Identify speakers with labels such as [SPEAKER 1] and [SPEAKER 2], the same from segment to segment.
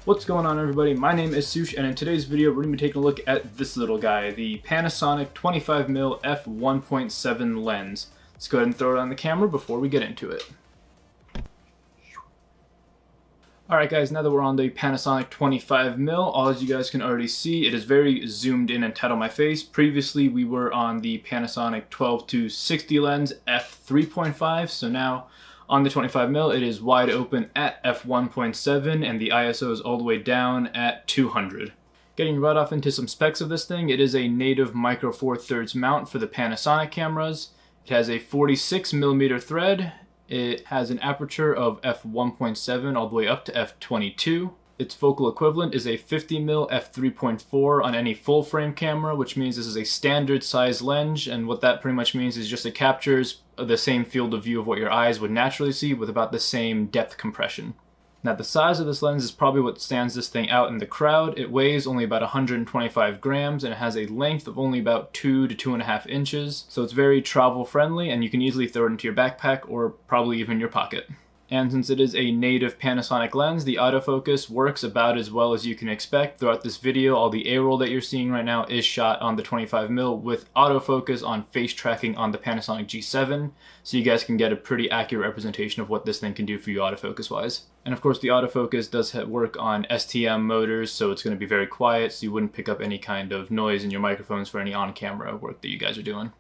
[SPEAKER 1] What's going on, everybody? My name is Sush, and in today's video we're going to be taking a look at this little guy, the Panasonic 25mm f1.7 lens. Let's go ahead and throw it on the camera before we get into it. Alright guys, now that we're on the Panasonic 25mm, all as you guys can already see, it is very zoomed in and tight on my face. Previously we were on the Panasonic 12-60 lens f3.5, so now on the 25mm, it is wide open at f1.7 and the ISO is all the way down at 200. Getting right off into some specs of this thing, it is a native micro four thirds mount for the Panasonic cameras. It has a 46mm thread. It has an aperture of f1.7 all the way up to f22. Its focal equivalent is a 50mm f3.4 on any full frame camera, which means this is a standard size lens, and what that pretty much means is just it captures the same field of view of what your eyes would naturally see with about the same depth compression. Now the size of this lens is probably what stands this thing out in the crowd. It weighs only about 125 grams and it has a length of only about 2 to 2.5 inches. So it's very travel friendly and you can easily throw it into your backpack or probably even your pocket. And since it is a native Panasonic lens, the autofocus works about as well as you can expect. Throughout this video, all the A-roll that you're seeing right now is shot on the 25mm with autofocus on face tracking on the Panasonic G7, so you guys can get a pretty accurate representation of what this thing can do for you autofocus-wise. And of course, the autofocus does work on STM motors, so it's going to be very quiet, so you wouldn't pick up any kind of noise in your microphones for any on-camera work that you guys are doing.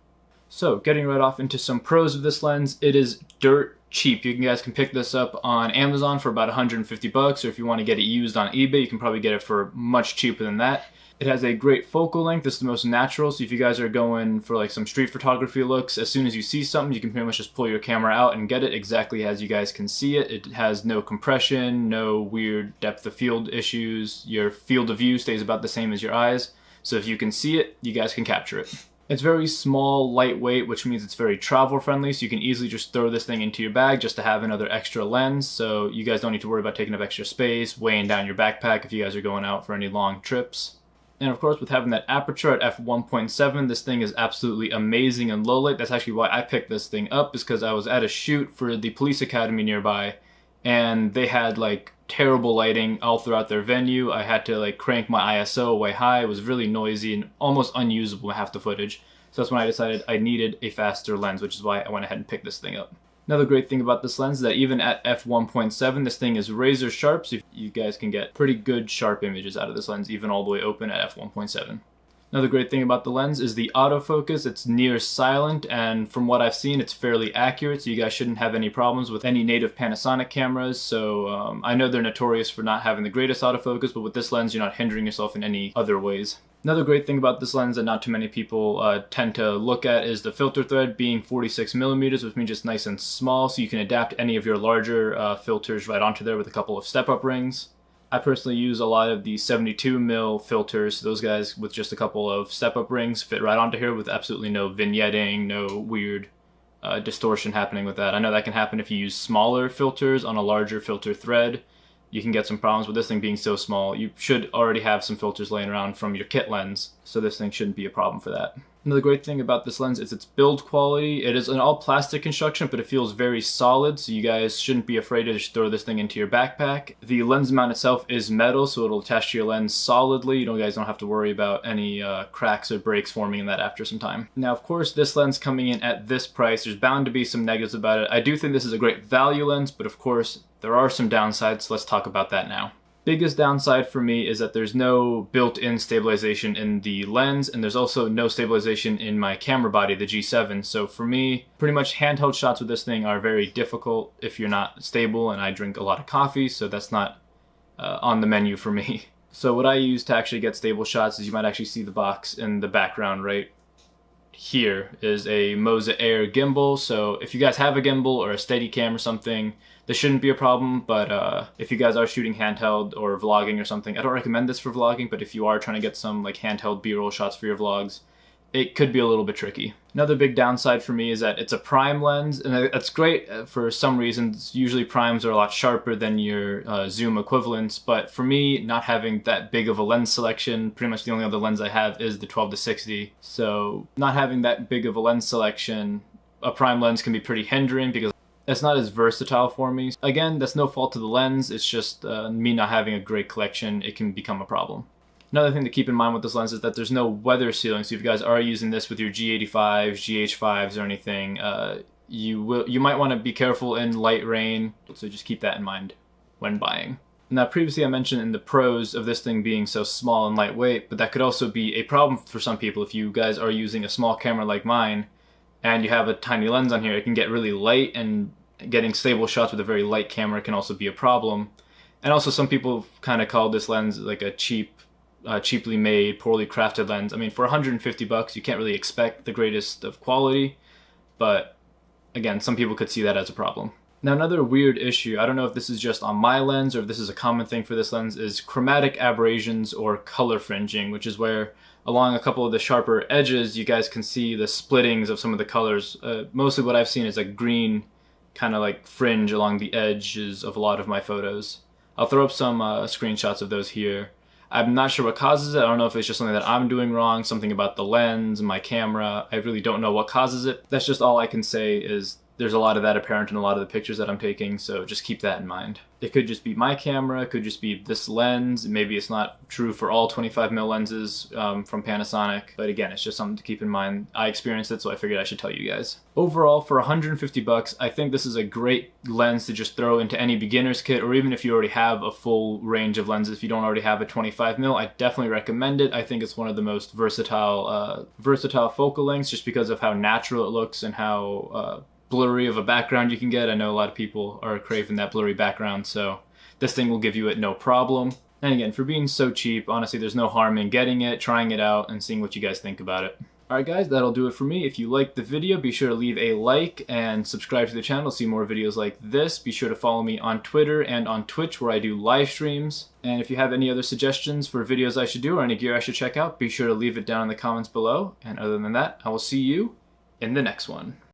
[SPEAKER 1] So, getting right off into some pros of this lens, it is dirt cheap. You guys can pick this up on Amazon for about 150 bucks, or if you want to get it used on eBay, you can probably get it for much cheaper than that. It has a great focal length. This is the most natural, so if you guys are going for like some street photography looks, as soon as you see something, you can pretty much just pull your camera out and get it exactly as you guys can see it. It has no compression, no weird depth of field issues. Your field of view stays about the same as your eyes, so if you can see it, you guys can capture it. It's very small, lightweight, which means it's very travel friendly, so you can easily just throw this thing into your bag just to have another extra lens, so you guys don't need to worry about taking up extra space, weighing down your backpack if you guys are going out for any long trips. And of course, with having that aperture at f1.7, this thing is absolutely amazing and low light. That's actually why I picked this thing up, is because I was at a shoot for the police academy nearby, and they had like terrible lighting all throughout their venue. I had to like crank my ISO way high. It was really noisy and almost unusable half the footage. So that's when I decided I needed a faster lens, which is why I went ahead and picked this thing up. Another great thing about this lens is that even at f1.7, this thing is razor sharp, so you guys can get pretty good sharp images out of this lens, even all the way open at f1.7. Another great thing about the lens is the autofocus. It's near silent, and from what I've seen, it's fairly accurate, so you guys shouldn't have any problems with any native Panasonic cameras. So I know they're notorious for not having the greatest autofocus, but with this lens, you're not hindering yourself in any other ways. Another great thing about this lens that not too many people tend to look at is the filter thread being 46mm, which means it's nice and small, so you can adapt any of your larger filters right onto there with a couple of step-up rings. I personally use a lot of the 72mm filters. Those guys with just a couple of step-up rings fit right onto here with absolutely no vignetting, no weird distortion happening with that. I know that can happen if you use smaller filters on a larger filter thread. You can get some problems with this thing being so small. You should already have some filters laying around from your kit lens, so this thing shouldn't be a problem for that. Another great thing about this lens is its build quality. It is an all plastic construction, but it feels very solid, so you guys shouldn't be afraid to just throw this thing into your backpack. The lens mount itself is metal, so it'll attach to your lens solidly. You guys don't have to worry about any cracks or breaks forming in that after some time. Now, of course, this lens coming in at this price, there's bound to be some negatives about it. I do think this is a great value lens, but of course, there are some downsides, so let's talk about that now. Biggest downside for me is that there's no built-in stabilization in the lens, and there's also no stabilization in my camera body, the G7. So for me, pretty much handheld shots with this thing are very difficult if you're not stable, and I drink a lot of coffee, so that's not on the menu for me. So what I use to actually get stable shots is, you might actually see the box in the background right here, is a Moza Air gimbal. So if you guys have a gimbal or a Steadicam or something, this shouldn't be a problem, but if you guys are shooting handheld or vlogging or something, I don't recommend this for vlogging, but if you are trying to get some like handheld B-roll shots for your vlogs, it could be a little bit tricky. Another big downside for me is that it's a prime lens, and that's great for some reasons. Usually primes are a lot sharper than your zoom equivalents, but for me, not having that big of a lens selection, pretty much the only other lens I have is the 12-60. So not having that big of a lens selection, a prime lens can be pretty hindering, because It's not as versatile for me. Again, that's no fault to the lens, it's just me not having a great collection. It can become a problem. Another thing to keep in mind with this lens is that there's no weather sealing, so if you guys are using this with your G85s, GH5s, or anything, you might want to be careful in light rain, so just keep that in mind when buying. Now, previously I mentioned in the pros of this thing being so small and lightweight, but that could also be a problem for some people if you guys are using a small camera like mine and you have a tiny lens on here. It can get really light, and getting stable shots with a very light camera can also be a problem. And also some people kind of call this lens like a cheaply made, poorly crafted lens. I mean, for 150 bucks, you can't really expect the greatest of quality, but again, some people could see that as a problem. Now, another weird issue, I don't know if this is just on my lens or if this is a common thing for this lens, is chromatic aberrations or color fringing, which is where along a couple of the sharper edges, you guys can see the splittings of some of the colors. Mostly what I've seen is a green kind of like fringe along the edges of a lot of my photos. I'll throw up some screenshots of those here. I'm not sure what causes it. I don't know if it's just something that I'm doing wrong, something about the lens and my camera. I really don't know what causes it. That's just all I can say is there's a lot of that apparent in a lot of the pictures that I'm taking, so just keep that in mind. It could just be my camera, it could just be this lens, maybe it's not true for all 25mm lenses from Panasonic, but again, it's just something to keep in mind. I experienced it, so I figured I should tell you guys. Overall, for 150 bucks, I think this is a great lens to just throw into any beginner's kit, or even if you already have a full range of lenses. If you don't already have a 25mm, I definitely recommend it. I think it's one of the most versatile focal lengths, just because of how natural it looks and how blurry of a background you can get. I know a lot of people are craving that blurry background, so this thing will give you it no problem. And again, for being so cheap, honestly, there's no harm in getting it, trying it out, and seeing what you guys think about it. Alright guys, that'll do it for me. If you liked the video, be sure to leave a like and subscribe to the channel to see more videos like this. Be sure to follow me on Twitter and on Twitch, where I do live streams. And if you have any other suggestions for videos I should do or any gear I should check out, be sure to leave it down in the comments below. And other than that, I will see you in the next one.